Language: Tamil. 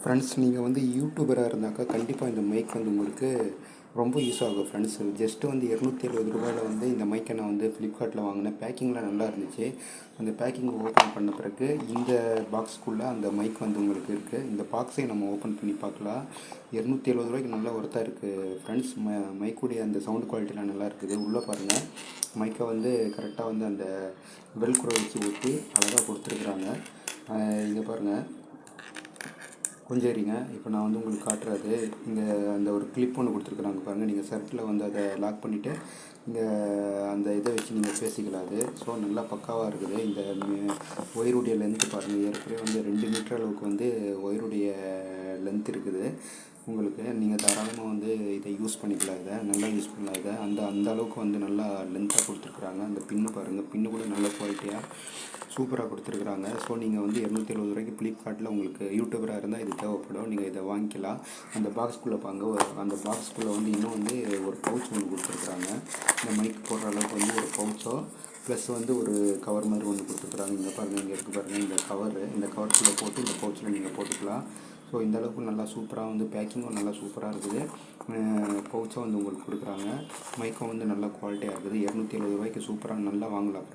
ஃப்ரெண்ட்ஸ், நீங்கள் வந்து யூடியூபராக இருந்தாக்கா கண்டிப்பாக இந்த மைக் வந்து உங்களுக்கு ரொம்ப யூஸ் ஆகும் ஃப்ரெண்ட்ஸ். ஜஸ்ட்டு வந்து ரூ. 270 வந்து இந்த மைக்கை நான் வந்து ஃப்ளிப்கார்ட்டில் வாங்கினேன். பேக்கிங்லாம் நல்லா இருந்துச்சு. அந்த பேக்கிங் ஓப்பன் பண்ண பிறகு இந்த பாக்ஸ்க்குள்ளே அந்த மைக் வந்து உங்களுக்கு இருக்குது. இந்த பாக்ஸை நம்ம ஓப்பன் பண்ணி பார்க்கலாம். ரூ. 270 நல்லா ஒர்த்தாக இருக்குது ஃப்ரெண்ட்ஸ். மைக்குடைய அந்த சவுண்ட் குவாலிட்டிலாம் நல்லா இருக்குது. உள்ளே பாருங்கள், மைக்கை வந்து கரெக்டாக வந்து அந்த வெல்க்ரோ வச்சு ஒட்டி அழகாக கொடுத்துருக்குறாங்க. இங்கே பாருங்கள், கொஞ்சம் இருங்க. இப்போ நான் வந்து உங்களுக்கு காட்டுறது, இங்கே அந்த ஒரு கிளிப் ஒன்று கொடுத்துருக்குறாங்க பாருங்கள். நீங்கள் ஷர்ட்டில் வந்து அதை லாக் பண்ணிவிட்டு இங்கே அந்த இதை வச்சு நீங்கள் பேசிக்கலாம். அது ஸோ நல்லா பக்காவாக இருக்குது. இந்த ஒயருடைய லென்த்து பாருங்கள், ஏற்கனவே வந்து 2 மீட்டர் அளவுக்கு வந்து ஒயருடைய லென்த் இருக்குது உங்களுக்கு. நீங்கள் தாராளமாக வந்து இதை யூஸ் பண்ணிக்கலாம். இதை நல்லா யூஸ் பண்ணலாம். இதை அந்த அளவுக்கு வந்து நல்லா லென்த்தாக கொடுத்துருக்குறாங்க. அந்த பின்னு பாருங்கள், பின்னு கூட நல்ல குவாலிட்டியாக சூப்பராக கொடுத்துருக்குறாங்க. ஸோ நீங்கள் வந்து ரூ. 270 ஃப்ளிப்கார்ட்டில் உங்களுக்கு யூடியூபராக இருந்தால் இது தேவைப்படும். நீங்கள் இதை வாங்கிக்கலாம். அந்த பாக்ஸ்குள்ளே அந்த பாக்ஸ்குள்ளே வந்து இன்னும் வந்து ஒரு பவுச் ஒன்று கொடுத்துருக்குறாங்க. இந்த மைக் போடுற அளவுக்கு வந்து ஒரு பவுச்சோ ப்ளஸ் வந்து ஒரு கவர் மாதிரி ஒன்று கொடுத்துருக்குறாங்க. இங்கே பாருங்கள், இங்கே இருக்குது பாருங்கள் இந்த கவருக்குள்ளே போட்டு இந்த பவுச்சில் நீங்கள் போட்டுக்கலாம். ஸோ இந்த அளவுக்கு நல்லா சூப்பராக வந்து பேக்கிங்கும் நல்லா சூப்பராக இருக்குது. பவுச்சும் வந்து உங்களுக்கு கொடுக்குறாங்க. மைக்கும் வந்து நல்லா குவாலிட்டியாக இருக்குது. ரூ. 270 சூப்பராக நல்லா வாங்கலாம்.